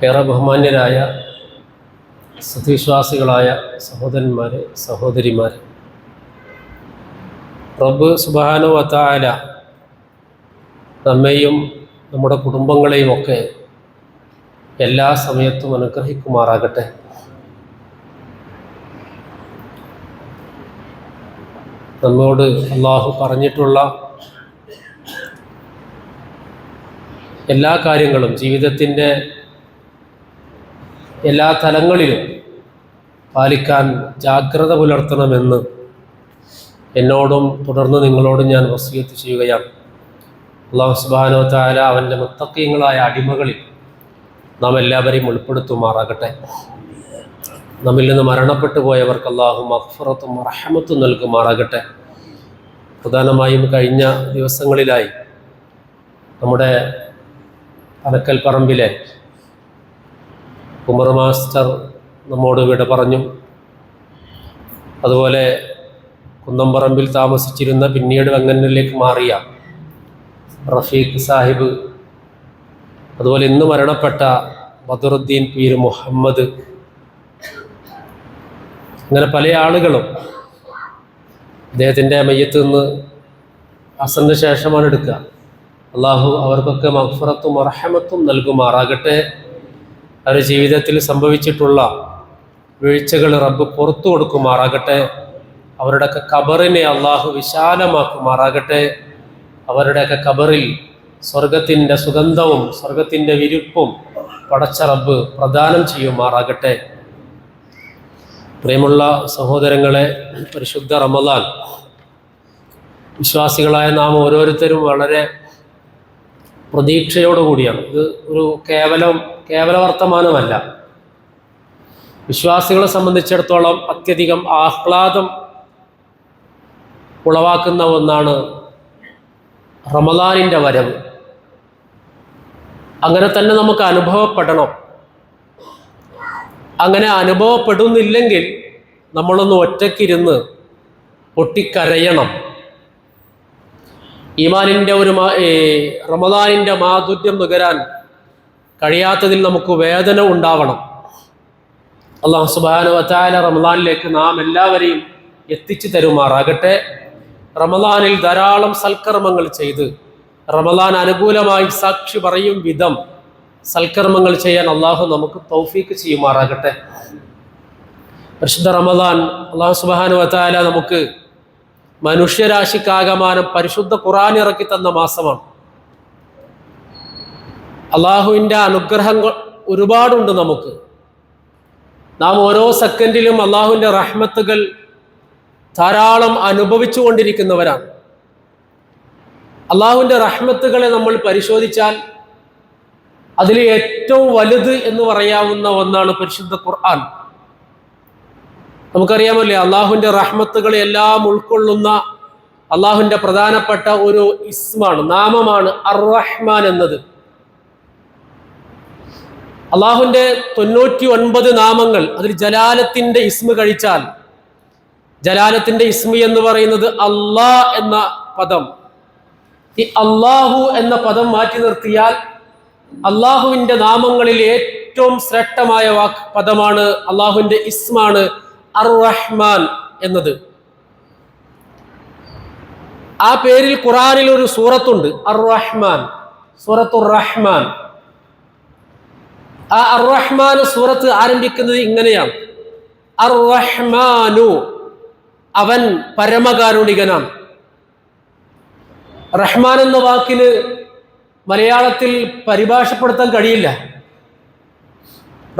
ഏറെ ബഹുമാന്യരായ സത്യവിശ്വാസികളായ സഹോദരന്മാരെ, സഹോദരിമാരെ, റബ്ബ് സുബ്ഹാനഹു വ തആല നമ്മെയും നമ്മുടെ കുടുംബങ്ങളെയും ഒക്കെ എല്ലാ സമയത്തും അനുഗ്രഹിക്കുമാറാകട്ടെ. നമ്മോട് അള്ളാഹു പറഞ്ഞിട്ടുള്ള എല്ലാ കാര്യങ്ങളും ജീവിതത്തിൻ്റെ എല്ലാ തലങ്ങളിലും പാലിക്കാൻ ജാഗ്രത പുലർത്തണമെന്ന് എന്നോടും തുടർന്ന് നിങ്ങളോടും ഞാൻ വസിയത്ത് ചെയ്യുകയാണ്. അല്ലാഹു സുബ്ഹാനഹു വ തആല അവൻ്റെ മുത്തഖീങ്ങളായ അടിമകളിൽ നാം എല്ലാവരെയും ഉൾപ്പെടുത്തുമാറാകട്ടെ. നമ്മിൽ നിന്ന് മരണപ്പെട്ടു പോയവർക്ക് അല്ലാഹു മഗ്ഫിറത്തും റഹ്മത്തും നൽകുമാറാകട്ടെ. പ്രധാനമായും കഴിഞ്ഞ ദിവസങ്ങളിലായി നമ്മുടെ അനക്കൽ പറമ്പിലെ ഉമർ മാസ്റ്റർ നമ്മോട് വിട പറഞ്ഞു. അതുപോലെ കുന്നംപറമ്പിൽ താമസിച്ചിരുന്ന പിന്നീട് വെങ്ങന്നൂരിലേക്ക് മാറിയ റഫീഖ് സാഹിബ്, അതുപോലെ ഇന്ന് മരണപ്പെട്ട ബദറുദ്ദീൻ പീർ മുഹമ്മദ്, അങ്ങനെ പല ആളുകളും അദ്ദേഹത്തിൻ്റെ മയ്യത്ത് നിന്ന് അസറിന് ശേഷമാണ് എടുക്കുക. അള്ളാഹു അവർക്കൊക്കെ മഗ്ഫിറത്തും റഹ്മത്തും നൽകുമാറാകട്ടെ. അവരുടെ ജീവിതത്തിൽ സംഭവിച്ചിട്ടുള്ള വീഴ്ചകൾ റബ്ബ് പുറത്തു കൊടുക്കുമാറാകട്ടെ. അവരുടെയൊക്കെ ഖബറിനെ അള്ളാഹു വിശാലമാക്കുമാറാകട്ടെ. അവരുടെയൊക്കെ ഖബറിൽ സ്വർഗത്തിൻ്റെ സുഗന്ധവും സ്വർഗത്തിൻ്റെ വിരിപ്പും പടച്ച റബ്ബ് പ്രദാനം ചെയ്യുമാറാകട്ടെ. പ്രിയമുള്ള സഹോദരങ്ങളെ, പരിശുദ്ധ റമദാൻ വിശ്വാസികളായ നാം ഓരോരുത്തരും വളരെ പ്രതീക്ഷയോടുകൂടിയാണ്. ഇത് ഒരു കേവല വർത്തമാനമല്ല. വിശ്വാസികളെ സംബന്ധിച്ചിടത്തോളം അത്യധികം ആഹ്ലാദം ഉളവാക്കുന്ന ഒന്നാണ് റമദാനിൻ്റെ വരവ്. അങ്ങനെ തന്നെ നമുക്ക് അനുഭവപ്പെടണം. അങ്ങനെ അനുഭവപ്പെടുന്നില്ലെങ്കിൽ നമ്മളൊന്ന് ഒറ്റയ്ക്കിരുന്ന് പൊട്ടിക്കരയണം. ഈമാനിൻ്റെ റമദാനിൻ്റെ മാധുര്യം നുകരാൻ കഴിയാത്തതിൽ നമുക്ക് വേദന ഉണ്ടാവണം. അല്ലാഹു സുബ്ഹാനഹു വ തആല റമദാനിലേക്ക് നാം എല്ലാവരെയും എത്തിച്ചു തരുമാറാകട്ടെ. റമദാനിൽ ധാരാളം സൽക്കർമ്മങ്ങൾ ചെയ്ത് റമദാൻ അനുകൂലമായി സാക്ഷി പറയും വിധം സൽക്കർമ്മങ്ങൾ ചെയ്യാൻ അള്ളാഹു നമുക്ക് തൗഫീക്ക് ചെയ്യുമാറാകട്ടെ. പരിശുദ്ധ റമദാൻ അല്ലാഹു സുബ്ഹാനഹു വ തആല നമുക്ക് മനുഷ്യരാശിക്കാകമാനം പരിശുദ്ധ ഖുർആൻ ഇറക്കി തന്ന മാസമാണ്. അള്ളാഹുവിൻ്റെ അനുഗ്രഹങ്ങൾ ഒരുപാടുണ്ട് നമുക്ക്. നാം ഓരോ സെക്കൻഡിലും അള്ളാഹുവിൻ്റെ റഹ്മത്തുകൾ ധാരാളം അനുഭവിച്ചു കൊണ്ടിരിക്കുന്നവരാണ്. അള്ളാഹുവിൻ്റെ റഹ്മത്തുകളെ നമ്മൾ പരിശോധിച്ചാൽ അതിൽ ഏറ്റവും വലുത് എന്ന് പറയാവുന്ന ഒന്നാണ് പരിശുദ്ധ ഖുർആൻ. നമുക്കറിയാമല്ലേ, അള്ളാഹുവിൻ്റെ റഹ്മത്തുകളെ എല്ലാം ഉൾക്കൊള്ളുന്ന അള്ളാഹുവിൻ്റെ പ്രധാനപ്പെട്ട ഒരു ഇസ്മാണ്, നാമമാണ് അർ-റഹ്മാൻ എന്നത്. അള്ളാഹുവിൻ്റെ 99 നാമങ്ങൾ, അതിൽ ജലാലത്തിൻ്റെ ഇസ്മ കഴിച്ചാൽ, ജലാലത്തിൻ്റെ ഇസ്മ എന്ന് പറയുന്നത് അള്ളാ എന്ന പദം, ഈ അള്ളാഹു എന്ന പദം മാറ്റി നിർത്തിയാൽ അള്ളാഹുവിൻ്റെ നാമങ്ങളിൽ ഏറ്റവും ശ്രേഷ്ഠമായ പദമാണ് അള്ളാഹുവിൻ്റെ ഇസ്മാണ് അർ-റഹ്മാൻ എന്നത്. ആ പേരിൽ ഖുർആനിൽ ഒരു സൂറത്തുണ്ട്, അർ-റഹ്മാൻ, സൂറത്തുർ റഹ്മാൻ. ആ അർ-റഹ്മാൻ സൂറത്ത് ആരംഭിക്കുന്നത് ഇങ്ങനെയാണ്: അർ-റഹ്മാനു, അവൻ പരമകാരുണികനാണ്. റഹ്മാൻ എന്ന വാക്കിന് മലയാളത്തിൽ പരിഭാഷപ്പെടുത്താൻ കഴിയില്ല.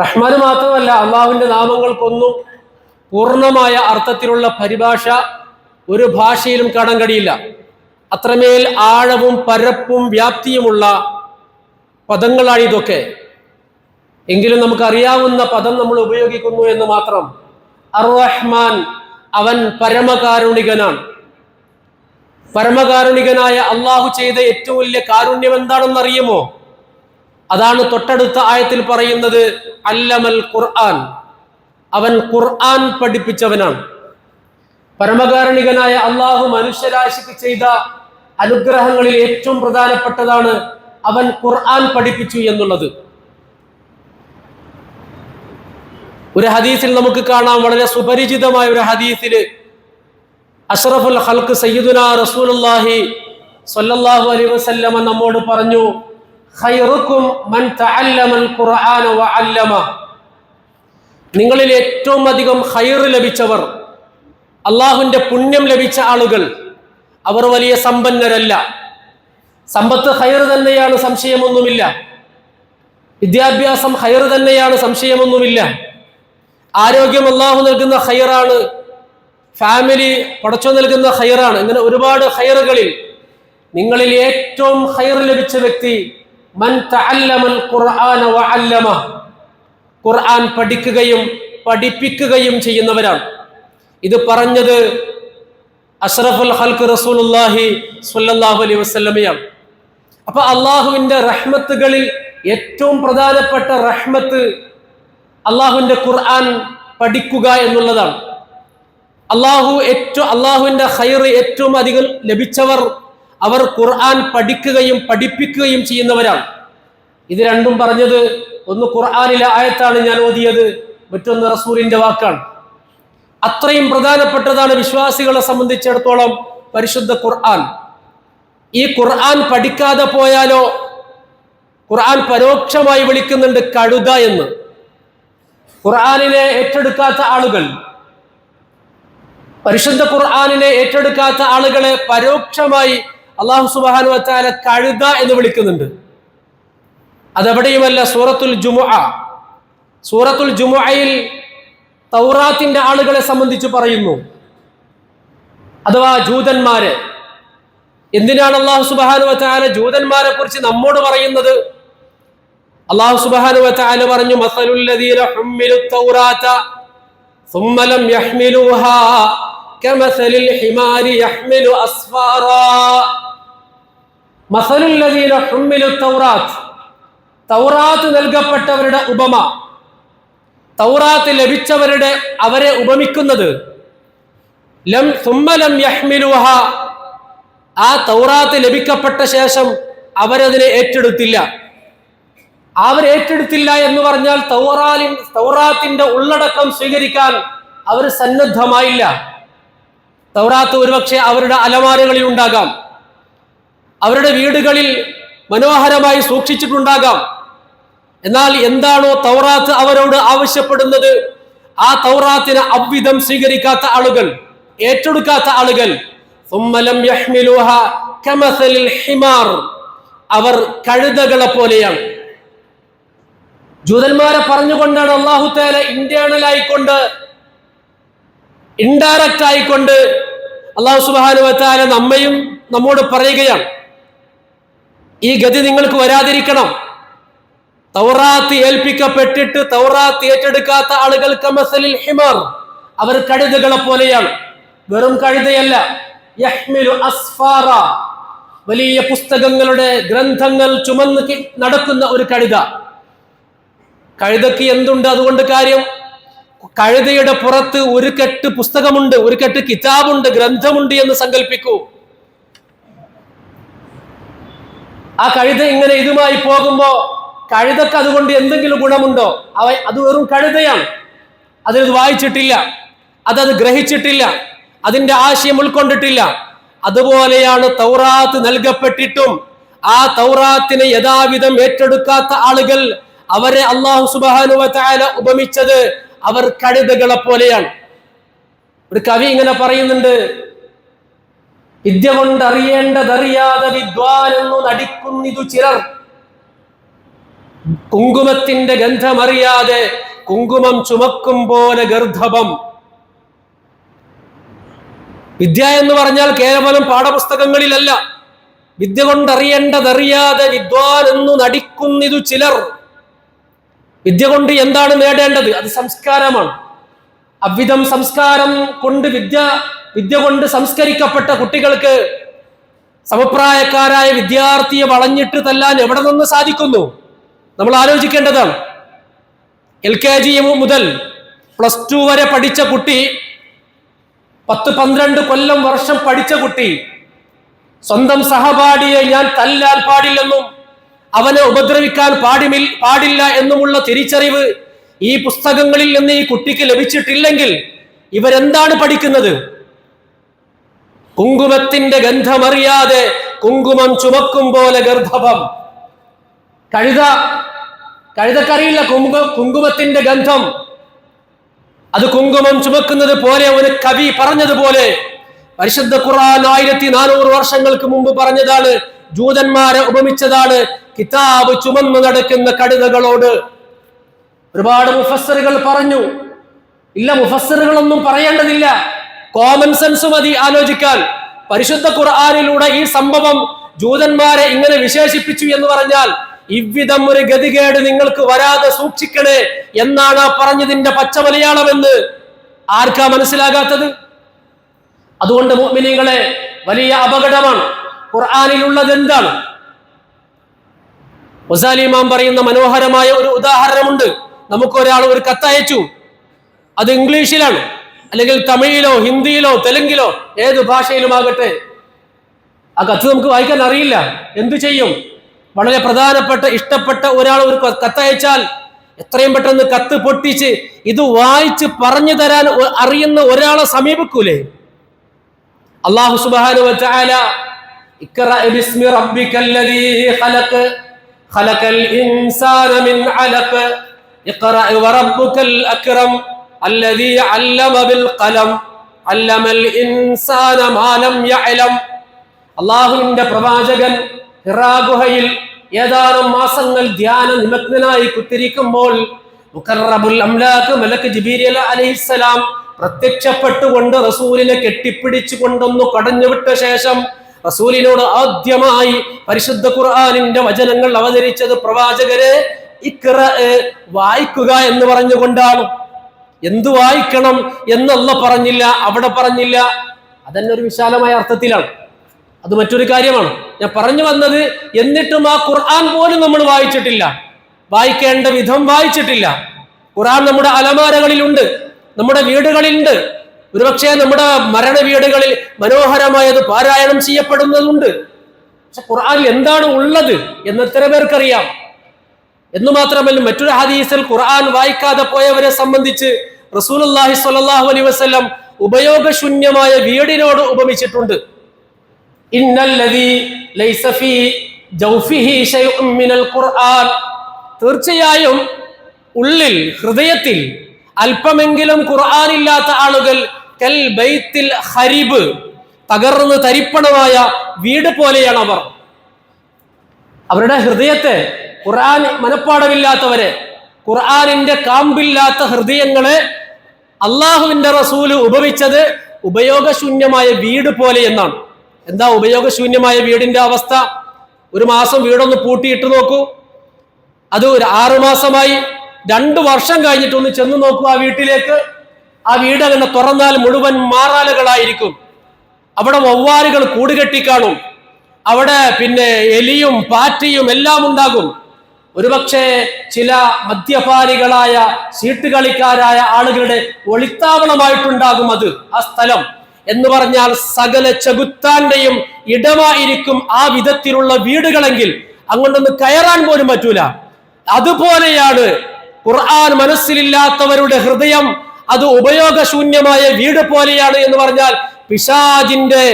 റഹ്മാന് മാത്രമല്ല, അള്ളാഹുവിൻ്റെ നാമങ്ങൾക്കൊന്നും പൂർണ്ണമായ അർത്ഥത്തിലുള്ള പരിഭാഷ ഒരു ഭാഷയിലും കാണാൻ കഴിയില്ല. അത്രമേൽ ആഴവും പരപ്പും വ്യാപ്തിയുമുള്ള പദങ്ങളാണ് ഇതൊക്കെ. എങ്കിലും നമുക്കറിയാവുന്ന പദം നമ്മൾ ഉപയോഗിക്കുന്നു എന്ന് മാത്രം. അർ-റഹ്മാൻ, അവൻ പരമകാരുണികനാണ്. പരമകാരുണികനായ അള്ളാഹു ചെയ്ത ഏറ്റവും വലിയ കാരുണ്യം എന്താണെന്ന് അറിയുമോ? അതാണ് തൊട്ടടുത്ത ആയത്തിൽ പറയുന്നത്, അല്ലമൽ ഖുർആൻ, അവൻ ഖുർആൻ പഠിപ്പിച്ചവനാണ്. പരമകാരുണികനായ അള്ളാഹു മനുഷ്യരാശിക്ക് ചെയ്ത അനുഗ്രഹങ്ങളിൽ ഏറ്റവും പ്രധാനപ്പെട്ടതാണ് അവൻ ഖുർആൻ പഠിപ്പിച്ചു എന്നുള്ളത്. ഒരു ഹദീസിൽ നമുക്ക് കാണാം, വളരെ സുപരിചിതമായ ഒരു ഹദീസിൽ അഷ്റഫുൽ ഖൽഖ് സയ്യിദുനാ റസൂലുള്ളാഹി സ്വല്ലല്ലാഹു അലൈഹി വസല്ലമ നമ്മോട് പറഞ്ഞു, ഖൈറുക്കും മൻ തഅല്ലമൽ ഖുർആന വഅല്ലമ. നിങ്ങളിൽ ഏറ്റവും അധികം ഖൈർ ലഭിച്ചവർ, അള്ളാഹുവിന്റെ പുണ്യം ലഭിച്ച ആളുകൾ, അവർ വലിയ സമ്പന്നരല്ല. സമ്പത്ത് ഖൈർ തന്നെയാണ്, സംശയമൊന്നുമില്ല. വിദ്യാഭ്യാസം ഖൈർ തന്നെയാണ്, സംശയമൊന്നുമില്ല. ആരോഗ്യം അള്ളാഹു നൽകുന്ന ഖൈറാണ്. ഫാമിലി പടച്ചോ നൽകുന്ന ഖൈറാണ്. ഇങ്ങനെ ഒരുപാട് ഖൈറുകളിൽ നിങ്ങളിൽ ഏറ്റവും ഖൈർ ലഭിച്ച വ്യക്തി മൻ തഅല്ലമൽ ഖുർആന വഅല്ലമ, ഖുർആൻ പഠിക്കുകയും പഠിപ്പിക്കുകയും ചെയ്യുന്നവരാണ്. ഇത് പറഞ്ഞത് അഷ്റഫുൽ ഖൽഖ് റസൂലുള്ളാഹി സ്വല്ലല്ലാഹു അലൈഹി വസല്ലമയാണ്. അപ്പൊ അള്ളാഹുവിന്റെ റഹ്മത്തുകളിൽ ഏറ്റവും പ്രധാനപ്പെട്ട റഹ്മത്ത് അള്ളാഹുവിന്റെ ഖുർആൻ പഠിക്കുക എന്നുള്ളതാണ്. അള്ളാഹുവിന്റെ ഖൈർ ഏറ്റവും അധികം ലഭിച്ചവർ അവർ ഖുർആൻ പഠിക്കുകയും പഠിപ്പിക്കുകയും ചെയ്യുന്നവരാണ്. ഇത് രണ്ടും പറഞ്ഞത് ഒന്ന് ഖുർആനിലെ ആയത്താണ് ഞാൻ ഓതിയത്, മറ്റൊന്ന് റസൂലിന്റെ വാക്കാണ്. അത്രയും പ്രധാനപ്പെട്ടതാണ് വിശ്വാസികളെ സംബന്ധിച്ചിടത്തോളം പരിശുദ്ധ ഖുർആൻ. ഈ ഖുർആൻ പഠിക്കാതെ പോയാലോ, ഖുർആൻ പരോക്ഷമായി വിളിക്കുന്നുണ്ട് കഴുത എന്ന്. ഖുർആനിനെ ഏറ്റെടുക്കാത്ത ആളുകൾ, പരിശുദ്ധ ഖുർആനിനെ ഏറ്റെടുക്കാത്ത ആളുകളെ പരോക്ഷമായി അല്ലാഹു സുബ്ഹാനഹു വ തആല കഴുത എന്ന് വിളിക്കുന്നുണ്ട്. അതെവിടെയുമല്ല, സൂറത്തുൽ ജുമുഅയിൽ തൗറാത്തിന്റെ ആളുകളെ സംബന്ധിച്ച് പറയുന്നു, അഥവാ ജൂതന്മാരെ. എന്തിനാണ് അല്ലാഹു സുബ്ഹാനഹു വ തആല ജൂതന്മാരെ കുറിച്ച് നമ്മോട് പറയുന്നത്? അല്ലാഹു സുബ്ഹാനഹു വ തആല പറഞ്ഞു, മസലുൽ ലദീന ഹുമ്മിലുത് തൗറാത സുമ്മ ലം യഹ്മിലൂഹാ കമസലിൽ ഹിമാരി യഹ്മിലു അസ്ഫാറാ. മസലുൽ ലദീന ഹുമ്മിലുത് തൗറാത്ത്, തൗറാത്ത് നൽകപ്പെട്ടവരുടെ ഉപമ, തൗറാത്ത് ലഭിച്ചവരുടെ അവരെ ഉപമിക്കുന്നത് സുമ്മ ലം യഹ്മിലൂഹാ, ആ തൗറാത്ത് ലഭിക്കപ്പെട്ട ശേഷം അവരതിനെ ഏറ്റെടുത്തില്ല. അവരേറ്റെടുത്തില്ല എന്ന് പറഞ്ഞാൽ തൗറാത്തിന്റെ ഉള്ളടക്കം സ്വീകരിക്കാൻ അവർ സന്നദ്ധമായില്ല. തൗറാത്ത് ഒരുപക്ഷെ അവരുടെ അലമാരകളിൽ ഉണ്ടാകാം, അവരുടെ വീടുകളിൽ മനോഹരമായി സൂക്ഷിച്ചിട്ടുണ്ടാകാം. എന്നാൽ എന്താണോ തൗറാത്ത് അവരോട് ആവശ്യപ്പെടുന്നത്, ആ തൗറാത്തിനെ അവ്വിധം സ്വീകരിക്കാത്ത ആളുകൾ, ഏറ്റെടുക്കാത്ത ആളുകൾ, അവർ കഴുതകളെ പോലെയാണ്. ജൂതന്മാരെ പറഞ്ഞുകൊണ്ടാണ് അല്ലാഹു തആല ഇന്റേണൽ ആയിക്കൊണ്ട്, ഇൻഡയറക്റ്റ് ആയിക്കൊണ്ട് അല്ലാഹു സുബ്ഹാനഹു വ തആല നമ്മോട് പറയുകയാണ്, ഈ ഗതി നിങ്ങൾക്ക് വരാതിരിക്കണം. തൗറാത്ത് ഏൽപ്പിക്കപ്പെട്ടിട്ട് തൗറാത്ത് ഏറ്റെടുക്കാത്ത ആളുകൾ കമസലിൽ ഹിമാർ, അവർ കഴുതകളെ പോലെയാണ്. വെറും കഴുതയല്ല, യഹ്മിലു അസ്ഫാറ, വലിയ പുസ്തകങ്ങളുടെ ഗ്രന്ഥങ്ങൾ ചുമന്ന് നടക്കുന്ന ഒരു കഴുത. കഴുതയ്ക്ക് എന്തുണ്ട് അതുകൊണ്ട് കാര്യം? കഴുതയുടെ പുറത്ത് ഒരു കെട്ട് പുസ്തകമുണ്ട്, ഒരു കെട്ട് കിതാബുണ്ട്, ഗ്രന്ഥമുണ്ട് എന്ന് സങ്കല്പിക്കൂ. ആ കഴുത ഇങ്ങനെ ഇതുമായി പോകുമ്പോ കഴുതക്ക് അതുകൊണ്ട് എന്തെങ്കിലും ഗുണമുണ്ടോ? അത് വെറും കഴുതയാണ്. അതിനത് വായിച്ചിട്ടില്ല, അതത് ഗ്രഹിച്ചിട്ടില്ല, അതിന്റെ ആശയം ഉൾക്കൊണ്ടിട്ടില്ല. അതുപോലെയാണ് തൗറാത്ത് നൽകപ്പെട്ടിട്ടും ആ തൗറാത്തിനെ യഥാവിധം ഏറ്റെടുക്കാത്ത ആളുകൾ, അവരെ അല്ലാഹു സുബ്ഹാനഹു വ തആല ഉപമിച്ചത് അവർ കഴുതകളെ പോലെയാണ്. ഒരു കവി ഇങ്ങനെ പറയുന്നുണ്ട്, വിദ്യ കൊണ്ടറിയേണ്ടതറിയാതെ വിദ്വാനെന്നു നടിക്കുന്നിതു ചിലർ, കുങ്കുമത്തിന്റെ ഗന്ധമറിയാതെ കുങ്കുമം ചുമക്കും പോലെ ഗർദ്ധപം. വിദ്യ എന്ന് പറഞ്ഞാൽ കേവലം പാഠപുസ്തകങ്ങളിലല്ല. വിദ്യ കൊണ്ടറിയേണ്ടതറിയാതെ വിദ്വാൻ എന്നു നടിക്കുന്നിതു ചിലർ. വിദ്യ കൊണ്ട് എന്താണ് നേടേണ്ടത്? അത് സംസ്കാരമാണ്. അവിധം സംസ്കാരം കൊണ്ട് വിദ്യ കൊണ്ട് സംസ്കരിക്കപ്പെട്ട കുട്ടികൾക്ക് സമപ്രായക്കാരായ വിദ്യാർത്ഥിയെ വളഞ്ഞിട്ട് തല്ലാൻ എവിടെ നിന്ന് സാധിക്കുന്നു? നമ്മൾ ആലോചിക്കേണ്ടതാണ്. LKG മുതൽ +2 വരെ പഠിച്ച കുട്ടി, 10-12 കൊല്ലം വർഷം പഠിച്ച കുട്ടി, സ്വന്തം സഹപാഠിയെ ഞാൻ തല്ലാൻ പാടില്ലെന്നും അവനെ ഉപദ്രവിക്കാൻ പാടില്ല എന്നുമുള്ള തിരിച്ചറിവ് ഈ പുസ്തകങ്ങളിൽ നിന്ന് ഈ കുട്ടിക്ക് ലഭിച്ചിട്ടില്ലെങ്കിൽ ഇവരെന്താണ് പഠിക്കുന്നത്? കുങ്കുമത്തിന്റെ ഗന്ധമറിയാതെ കുങ്കുമം ചുമക്കും പോലെ ഗർഭവം. കഴുതക്കറിയില്ല കുങ്കുമത്തിന്റെ ഗന്ധം. അത് കുങ്കുമം ചുമക്കുന്നത് പോലെ ഒരു കവി പറഞ്ഞതുപോലെ പരിശുദ്ധ ഖുർആൻ 1400 വർഷങ്ങൾക്ക് മുമ്പ് പറഞ്ഞതാണ്, ജൂതന്മാരെ ഉപമിച്ചതാണ് കിതാബ് ചുമന്നു നടക്കുന്ന കഴുതകളോട്. ഒരുപാട് മുഫസ്സിറുകൾ പറഞ്ഞു. ഇല്ല, മുഫസ്സിറുകളൊന്നും പറയേണ്ടതില്ല, കോമൺ സെൻസ് മതി ആലോചിക്കാൻ. പരിശുദ്ധ ഖുർആനിലൂടെ ഈ സംഭവം ജൂതന്മാരെ ഇങ്ങനെ വിശേഷിപ്പിച്ചു എന്ന് പറഞ്ഞാൽ ഇவ்விதം ഒരു ഗതികേട് നിങ്ങൾക്ക് വരാതെ സൂക്ഷിക്കണേ എന്നാണ് ആ പറഞ്ഞതിന്റെ പച്ച മലയാളമെന്ന് ആർക്കാ മനസ്സിലാകാത്തത്? അതുകൊണ്ട് മുഅ്മിനീങ്ങളെ, വലിയ അപകടമാണ്. ഖുർആനിലുള്ളത് എന്താണ്? ഗസാലി ഇമാം പറയുന്ന മനോഹരമായ ഒരു ഉദാഹരണമുണ്ട്. നമുക്കൊരാൾ ഒരു കത്തയച്ചു, അത് ഇംഗ്ലീഷിലാണ്, അല്ലെങ്കിൽ തമിഴിലോ ഹിന്ദിയിലോ തെലുങ്കിലോ ഏത് ഭാഷയിലുമാകട്ടെ. ആ കത്ത് നമുക്ക് വായിക്കാൻ അറിയില്ല, എന്തു ചെയ്യും? വളരെ പ്രധാനപ്പെട്ട ഇഷ്ടപ്പെട്ട ഒരാൾ ഒരു കത്തയച്ചാൽ എത്രയും പെട്ടെന്ന് കത്ത് പൊട്ടിച്ച് ഇത് വായിച്ച് പറഞ്ഞു തരാൻ അറിയുന്ന ഒരാളെ സമീപിക്കൂലേ? അല്ലാഹു സുബ്ഹാനഹു വ തആല ഇഖ്റഅ ബിസ്മി റബ്ബിക്കല്ലദീ ഖലഖ് ഖലഖൽ ഇൻസാന മിൻ അലഖ് ഇഖ്റഅ വറബ്ബുക്കൽ അക്രം അല്ലദീ അല്ലമ ബിൽ ഖലം അല്ലമൽ ഇൻസാന മാ ലം യഅലം. അല്ലാഹുവിന്റെ പ്രവാചകൻ ഹിറാ ഗുഹയിൽ ഏതാനും മാസങ്ങൾ ധ്യാന നിമഗ്നനായി കുത്തിരിക്കുമ്പോൾ മുഖറബുൽ അംലാഖ് മലക്ക് ജിബ്രീൽ അലൈഹിസ്സലാം പ്രത്യക്ഷപ്പെട്ടുകൊണ്ട് റസൂലിനെ കെട്ടിപ്പിടിച്ചു കൊണ്ടൊന്നു കടഞ്ഞുവിട്ട ശേഷം റസൂലിനോട് ആദ്യമായി പരിശുദ്ധ ഖുർആനിന്റെ വചനങ്ങൾ അവതരിച്ചത് പ്രവാചകരെ ഇഖ്റ, വായിക്കുക എന്ന് പറഞ്ഞുകൊണ്ടാണ്. എന്തു വായിക്കണം എന്നല്ല പറഞ്ഞില്ല, അവിടെ പറഞ്ഞില്ല. അതന്നെ ഒരു വിശാലമായ അർത്ഥത്തിലാണ്. അത് മറ്റൊരു കാര്യമാണ്. ഞാൻ പറഞ്ഞു വന്നത്, എന്നിട്ടും ആ ഖുർആൻ പോലും നമ്മൾ വായിച്ചിട്ടില്ല, വായിക്കേണ്ട വിധം വായിച്ചിട്ടില്ല. ഖുർആൻ നമ്മുടെ അലമാരകളിലുണ്ട്, നമ്മുടെ വീടുകളിലുണ്ട്. ഒരുപക്ഷെ നമ്മുടെ മരണ വീടുകളിൽ മനോഹരമായത് പാരായണം ചെയ്യപ്പെടുന്നതുണ്ട്. പക്ഷെ ഖുർആനിൽ എന്താണ് ഉള്ളത് എന്ന് എത്ര പേർക്കറിയാം? എന്ന് മാത്രമല്ല, മറ്റൊരു ഹദീസിൽ ഖുർആൻ വായിക്കാതെ പോയവരെ സംബന്ധിച്ച് റസൂലുള്ളാഹി സ്വല്ലല്ലാഹു അലൈഹി വസല്ലം ഉപയോഗശൂന്യമായ വീടിനോട് ഉപമിച്ചിട്ടുണ്ട്. ഇന്നല്ലദീ ലൈസ ഫീ ജൗഫിഹി ശൈഉൻ മിനൽ ഖുർആൻ, തീർച്ചയായും ഉള്ളിൽ ഹൃദയത്തിൽ അല്പമെങ്കിലും ഖുർആൻ ഇല്ലാത്ത ആളുകൾ കൽ ബൈത്തിൽ ഖരീബ്, തകർന്ന് തരിപ്പണമായ വീട് പോലെയാണ് അവർ. അവരുടെ ഹൃദയത്തെ, ഖുർആൻ മനപ്പാടമില്ലാത്തവരെ, ഖുർആനിന്റെ കാമ്പില്ലാത്ത ഹൃദയങ്ങളെ അള്ളാഹുവിന്റെ റസൂല് ഉപമിച്ചത് ഉപയോഗശൂന്യമായ വീട് പോലെ എന്നാണ്. എന്താ ഉപയോഗശൂന്യമായ വീടിന്റെ അവസ്ഥ? ഒരു മാസം വീടൊന്ന് പൂട്ടിയിട്ട് നോക്കൂ, അത് ഒരു 6 മാസമായി 2 വർഷം കഴിഞ്ഞിട്ടൊന്ന് ചെന്ന് നോക്കൂ ആ വീട്ടിലേക്ക്. ആ വീട് അങ്ങനെ തുറന്നാൽ മുഴുവൻ മാറാലകളായിരിക്കും. അവിടെ വവ്വാലുകൾ കൂടുകെട്ടി കാണും. അവിടെ പിന്നെ എലിയും പാറ്റയും എല്ലാം ഉണ്ടാകും. ഒരുപക്ഷെ ചില മദ്യപാനികളായ ചീട്ടുകളിക്കാരായ ആളുകളുടെ ഒളിത്താവളമായിട്ടുണ്ടാകും അത് ആ സ്ഥലം. എന്ന് പറഞ്ഞാൽ സകല ചെകുത്താന്റെയും ഇടമായിരിക്കും ആ വിധത്തിലുള്ള വീടുകളെങ്കിൽ അങ്ങോട്ടൊന്ന് കയറാൻ പോലും പറ്റൂല. അതുപോലെയാണ് ഖുർആൻ മനസ്സിലില്ലാത്തവരുടെ ഹൃദയം, അത് ഉപയോഗശൂന്യമായ വീട് പോലെയാണ് എന്ന് പറഞ്ഞാൽ പിശാചിന്റെ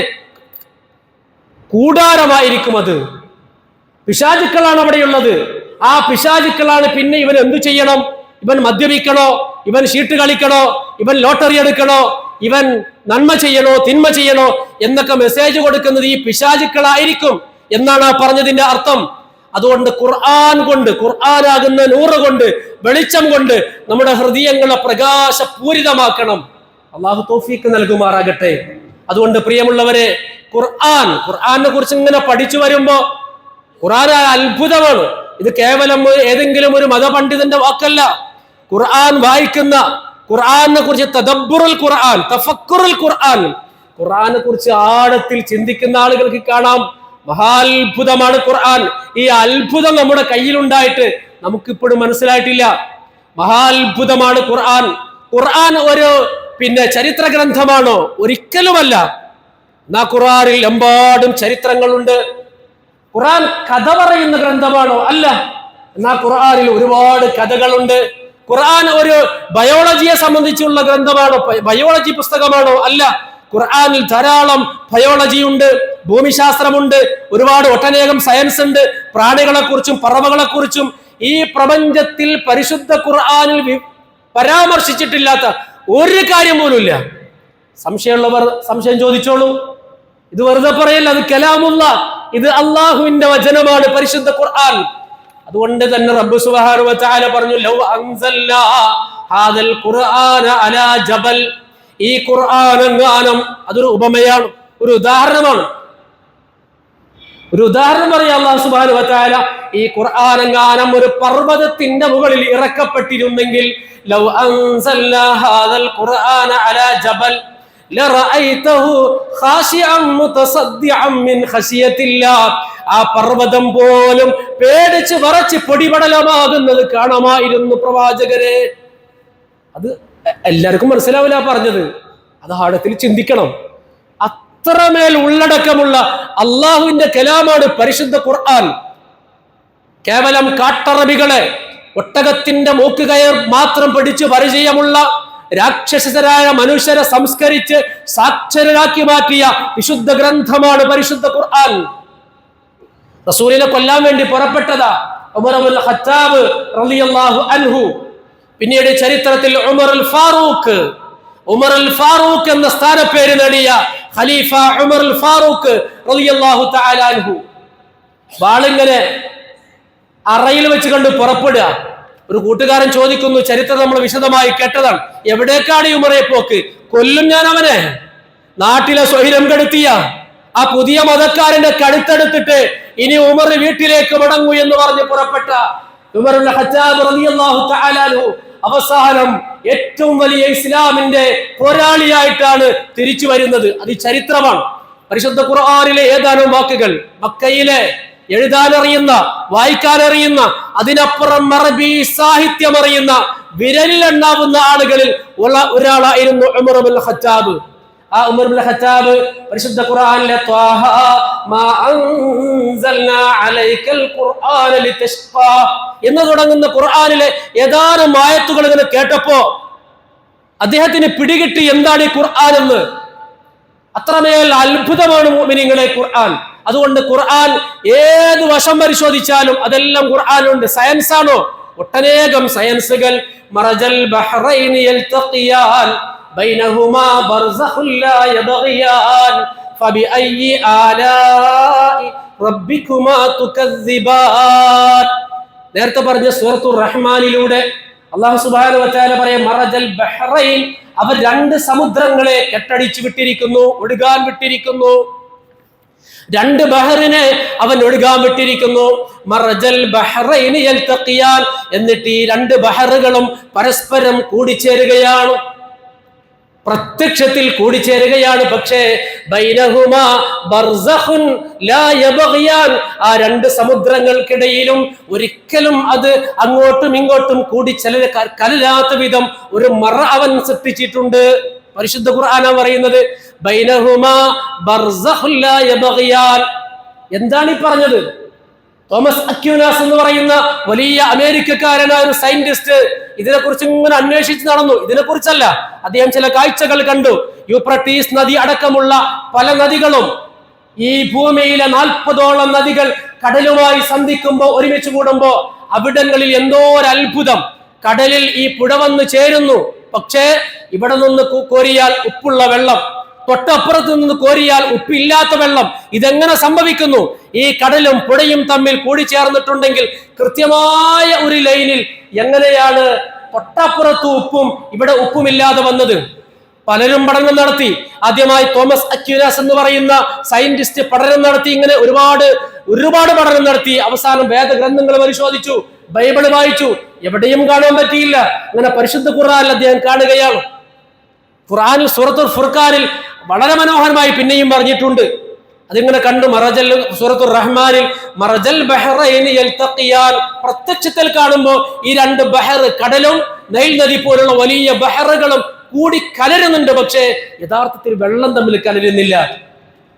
കൂടാരമായിരിക്കും അത്. പിശാചുക്കളാണ് അവിടെയുള്ളത്. ആ പിശാചുക്കളാണ് പിന്നെ ഇവൻ എന്തു ചെയ്യണം? ഇവൻ മദ്യപിക്കണോ, ഇവൻ ഷീട്ട് കളിക്കണോ, ഇവൻ ലോട്ടറി എടുക്കണോ, ഇവൻ നന്മ ചെയ്യണോ തിന്മ ചെയ്യണോ എന്നൊക്കെ മെസ്സേജ് കൊടുക്കുന്നത് ഈ പിശാചുക്കളായിരിക്കും എന്നാണ് ആ പറഞ്ഞതിന്റെ അർത്ഥം. അതുകൊണ്ട് ഖുർആൻ കൊണ്ട്, ഖുർആനാകുന്ന നൂറ് കൊണ്ട്, വെളിച്ചം കൊണ്ട് നമ്മുടെ ഹൃദയങ്ങളെ പ്രകാശപൂരിതമാക്കണം. അള്ളാഹു തൗഫീഖ് നൽകുമാറാകട്ടെ. അതുകൊണ്ട് പ്രിയമുള്ളവരെ, ഖുർആനെ കുറിച്ച് ഇങ്ങനെ പഠിച്ചു വരുമ്പോ ഖുർആൻ അത്ഭുതമാണ്. ഇത് കേവലം ഏതെങ്കിലും ഒരു മതപണ്ഡിതന്റെ വാക്കല്ല. ഖുർആൻ വായിക്കുന്ന, ഖുർആനെ കുറിച്ച് തദബ്ബുറുൽ ഖുർആൻ, തഫക്കുറുൽ ഖുർആൻ, ഖുർആനെ കുറിച്ച് ആഴത്തിൽ ചിന്തിക്കുന്ന ആളുകൾക്ക് കാണാം മഹാത്ഭുതമാണ് ഖുർആൻ. ഈ അത്ഭുതം നമ്മുടെ കയ്യിലുണ്ടായിട്ട് നമുക്കിപ്പോഴും മനസ്സിലായിട്ടില്ല. മഹാത്ഭുതമാണ് ഖുർആൻ. ഖുർആൻ ഒരു ചരിത്ര ഗ്രന്ഥമാണോ? ഒരിക്കലുമല്ല. എന്നാ ഖുർആനിൽ എമ്പാടും ചരിത്രങ്ങളുണ്ട്. ഖുർആൻ കഥ പറയുന്ന ഗ്രന്ഥമാണോ? അല്ല. എന്നാ ഖുർആനിൽ ഒരുപാട് കഥകളുണ്ട്. ഖുർആൻ ഒരു ബയോളജിയെ സംബന്ധിച്ചുള്ള ഗ്രന്ഥമാണോ, ബയോളജി പുസ്തകമാണോ? അല്ല. ഖുർആനിൽ ധാരാളം ബയോളജി ഉണ്ട്, ഭൂമിശാസ്ത്രമുണ്ട്, ഒരുപാട് ഒട്ടനേകം സയൻസ് ഉണ്ട്. പ്രാണികളെ കുറിച്ചും പറവകളെ കുറിച്ചും ഈ പ്രപഞ്ചത്തിൽ പരിശുദ്ധ ഖുർആനിൽ പരാമർശിച്ചിട്ടില്ലാത്ത ഒരു കാര്യം പോലും ഇല്ല. സംശയമുള്ളവർ സംശയം ചോദിച്ചോളൂ. ഇത് വെറുതെ പറയല്ല, അത് കലാമുള്ള, ഇത് അള്ളാഹുവിന്റെ വചനമാണ് പരിശുദ്ധ ഖുർആൻ. അതുകൊണ്ട് തന്നെ റബ്ബ് സുബ്ഹാനഹു വ തആല പറഞ്ഞു, ലൗ അൻസൽനാ ഹാദൽ ഖുർആന അലാ ജബൽ. ഈ ഖുർആനെങ്ങാനും അതൊരു ഉപമയാണ്, ഒരു ഉദാഹരണമാണ്. ഒരു ഉദാഹരണം പറയാം അല്ലാഹു സുബ്ഹാനഹു വ തആല, ഈ ഖുർആനെങ്ങാനും ഒരു പർവ്വതത്തിന്റെ മുകളിൽ ഇറക്കപ്പെട്ടിരുന്നെങ്കിൽ, ലൗ അൻസൽനാ ഹാദൽ ഖുർആന അലാ ജബൽ ലറഅയ്തഹു ഖാശിഅൻ മുതസദ്ദിഅൻ മിൻ ഖശിയത്തില്ലാഹ്. ആ പർവ്വതം പോലും പേടിച്ച് വിറച്ച് പൊടിപടലമാകുന്നത് കാണാമായിരുന്നു പ്രവാചകരെ. അത് എല്ലാവർക്കും മനസ്സിലാവില്ല പറഞ്ഞത്, അത് ആഴത്തിൽ ചിന്തിക്കണം. അത്രമേൽ ഉള്ളടക്കമുള്ള അള്ളാഹുവിന്റെ കലാമാണ് പരിശുദ്ധ ഖുർആൻ. കേവലം കാട്ടറബികളെ ഒട്ടകത്തിന്റെ മൂക്കുകയർ മാത്രം പഠിച്ച് പരിചയമുള്ള രാക്ഷസരായ മനുഷ്യരെ സംസ്കരിച്ച് സാക്ഷരരാക്കി മാറ്റിയ വിശുദ്ധ ഗ്രന്ഥമാണ് പരിശുദ്ധ ഖുർആൻ. റസൂലിനെ കൊല്ലാൻ വേണ്ടി പുറപ്പെട്ടതാ ഉമർ ഇബ്നുൽ ഖത്താബ് റളിയല്ലാഹു അൻഹു. പിന്നീട് ചരിത്രത്തിൽ ഉമർ അൽ ഫാറൂഖ് എന്ന സ്ഥാനപ്പേര് നേടിയ ഖലീഫ ഉമർ അൽ ഫാറൂഖ് റളിയല്ലാഹു തആല അൻഹു വാളിങ്ങനെ അറയിൽ വെച്ച് കണ്ട് പുറപ്പെടുക. ഒരു കൂട്ടുകാരൻ ചോദിക്കുന്നു, ചരിത്രം നമ്മൾ വിശദമായി കേട്ടതാണ്, എവിടേക്കാണ് ഈ ഉമറെ പോക്ക്? കൊല്ലും ഞാൻ അവനെ. നാട്ടിലെ സ്വൈരം കെടുത്തിയ ആ പുതിയ മതക്കാരന്റെ കഴുത്തെടുത്തിട്ട് ഇനി ഉമർ വീട്ടിലേക്ക് മടങ്ങൂ എന്ന് പറഞ്ഞ് പുറപ്പെട്ട ഉമർ ഇബ്നുൽ ഖത്താബ് റളിയല്ലാഹു തആല അൻഹു അവസാനം ഏറ്റവും വലിയ ഇസ്ലാമിന്റെ പോരാളിയായിട്ടാണ് തിരിച്ചു വരുന്നത്. അത് ചരിത്രമാണ്. പരിശുദ്ധ ഖുർആനിലെ ഏതാനും വാക്കുകൾ മക്കയിലെ എഴുതാനറിയുന്ന, വായിക്കാനറിയുന്ന, അതിനപ്പുറം അറബി സാഹിത്യം അറിയുന്ന വിരലിലെണ്ണാവുന്ന ആളുകളിൽ ഒരാളായിരുന്നു ഉമർ ഇബ്നുൽ ഖത്താബ്. ആ ഉമർ ഇബ്നുൽ ഖത്താബ് പരിശുദ്ധ ഖുർആനിലെ ത്വാഹ മാ അൻസൽനാ അലൈക്കൽ ഖുർആന ലിതശ്ഖാ എന്ന് തുടങ്ങുന്ന ഖുർആനിലെ ഏതാനും ആയത്തുകൾ ഇങ്ങനെ കേട്ടപ്പോ അദ്ദേഹത്തിന് പിടികിട്ടി എന്താണ് ഈ ഖുർആൻ എന്ന്. അത്രമേൽ അത്ഭുതമാണ് മുഅ്മിനീങ്ങളെ ഖുർആൻ. അതുകൊണ്ട് ഖുർആൻ ഏത് വശം പരിശോധിച്ചാലും അതെല്ലാം ഖുർആനുണ്ട്. സയൻസ് ആണോ? ഒട്ടനേകം സയൻസുകൾ. മറജൽ ബഹ്റൈനി യൽതഖിയാൻ ബൈനഹുമാ ബർസഖുൻ ലാ യബ്ഗിയാൻ ഫബിഅയ്യി ആലാഇ റബ്ബികുമാ തുകസ്സിബാൻ. നേരത്തെ പറഞ്ഞ സൂറത്തുർ റഹ്മാനിലൂടെ അല്ലാഹു സുബ്ഹാനഹു വ തആല പറയും, മറജൽ ബഹ്റൈൻ, അവർ രണ്ട് സമുദ്രങ്ങളെ കെട്ടടിച്ചു വിട്ടിരിക്കുന്നു, ഒഴുകാൻ വിട്ടിരിക്കുന്നു. രണ്ട് ബഹറിനെ അവൻ ഒഴുകാൻ വിട്ടിരിക്കുന്നു. മറജൽ ബഹ്റൈനി യൽതഖിയാൻ, എന്നിട്ട് ഈ രണ്ട് ബഹറുകളും പരസ്പരം കൂടിച്ചേരുകയാണ്, പ്രത്യക്ഷത്തിൽ കൂടിച്ചേരുകയാണ്. പക്ഷേ ബൈനഹുമാ ബർസഖുൻ ലാ യബ്ഗിയാൻ, ആ രണ്ട് സമുദ്രങ്ങൾക്കിടയിലും ഒരിക്കലും അത് അങ്ങോട്ടും ഇങ്ങോട്ടും കൂടി കലരാത്ത വിധം ഒരു മറ അവൻ സൃഷ്ടിച്ചിട്ടുണ്ട്. പരിശുദ്ധ ഖുർആനാ പറയുന്നത് ബൈനഹുമാ ബർസഖുൻ ലാ യബ്ഗിയാൻ. എന്താണ് ഈ പറഞ്ഞത്? തോമസ് അക്യൂനാസ് എന്ന് പറയുന്ന വലിയ അമേരിക്കക്കാരനായ ഒരു സയന്റിസ്റ്റ് ഇതിനെക്കുറിച്ച് ഇങ്ങനെ അന്വേഷിച്ച് നടന്നു. ഇതിനെക്കുറിച്ചല്ല, അദ്ദേഹം ചില കാഴ്ചകൾ കണ്ടു. യൂഫ്രട്ടീസ് നദി അടക്കമുള്ള പല നദികളും, ഈ ഭൂമിയിലെ 40ഓളം നദികൾ കടലുമായി സന്ധിക്കുമ്പോ, ഒരുമിച്ച് കൂടുമ്പോ അവിടങ്ങളിൽ എന്തോ ഒരു അത്ഭുതം. കടലിൽ ഈ പുഴ വന്ന് ചേരുന്നു. പക്ഷേ ഇവിടെ നിന്ന് കോരിയാൽ ഉപ്പുള്ള വെള്ളം, തൊട്ടപ്പുറത്ത് നിന്ന് കോരിയാൽ ഉപ്പില്ലാത്ത വെള്ളം. ഇതെങ്ങനെ സംഭവിക്കുന്നു? ഈ കടലും പുഴയും തമ്മിൽ കൂടിച്ചേർന്നിട്ടുണ്ടെങ്കിൽ കൃത്യമായ ഒരു ലൈനിൽ എങ്ങനെയാണ് തൊട്ടപ്പുറത്ത് ഉപ്പും ഇവിടെ ഉപ്പുമില്ലാതെ വന്നത്? പലരും പഠനം നടത്തി. ആദ്യമായി തോമസ് അക്യൂനാസ് എന്ന് പറയുന്ന സയന്റിസ്റ്റ് പഠനം നടത്തി. ഇങ്ങനെ ഒരുപാട് പഠനം നടത്തി. അവസാനം വേദഗ്രന്ഥങ്ങൾ പരിശോധിച്ചു, ബൈബിൾ വായിച്ചു, എവിടെയും കാണാൻ പറ്റിയില്ല. അങ്ങനെ പരിശുദ്ധ ഖുർആനിൽ അദ്ദേഹം കാണുകയാണ്. ഖുർആനിൽ സൂറത്തുൽ ഫുർഖാനിൽ വളരെ മനോഹരമായി പിന്നെയും പറഞ്ഞിട്ടുണ്ട്. അതിങ്ങനെ കണ്ടു. സൂറത്തുർ റഹ്മാനിൽ മറജൽ ബഹ്റൈനി യൽതഖിയാൻ, പ്രത്യക്ഷത്തിൽ കാണുമ്പോൾ ഈ രണ്ട് ബഹർ, കടലും നൈൽ നദി പോലുള്ള വലിയ ബഹറുകളും കൂടി കലരുന്നുണ്ട്. പക്ഷേ യഥാർത്ഥത്തിൽ വെള്ളം തമ്മിൽ കലരുന്നില്ല.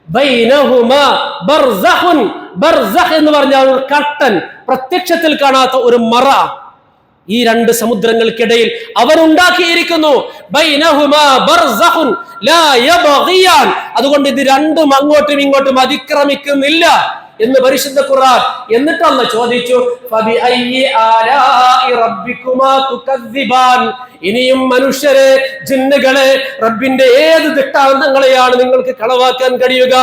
ബൈനഹുമാ ബർസഖുൻ, ബർസഖ് എന്ന് പറഞ്ഞാൽ ഒരു കർട്ടൻ, പ്രത്യക്ഷത്തിൽ കാണാത്ത ഒരു മറ. ഈ രണ്ട് സമുദ്രങ്ങൾക്കിടയിൽ അവൻ ഉണ്ടാക്കിയിരിക്കുന്നു. ബൈനഹുമാ ബർസഖുൻ ലാ യബ്ഗിയാൻ. അതുകൊണ്ട് ഇത് രണ്ടും അങ്ങോട്ടും ഇങ്ങോട്ടും അതിക്രമിക്കുന്നില്ല എന്ന് പരിശുദ്ധ ഖുർആൻ. എന്നിട്ട് അല്ലാഹു ചോദിച്ചു, ഫബിഅയ്യി ആലാഇ റബ്ബികുമാ തുകദ്ദിബാൻ. ഇനിയും മനുഷ്യരെ, ജിന്നുകളെ, റബ്ബിന്റെ ഏത് ദൃഷ്ടാന്തങ്ങളെയാണ് നിങ്ങൾക്ക് കളവാക്കാൻ കഴിയുക?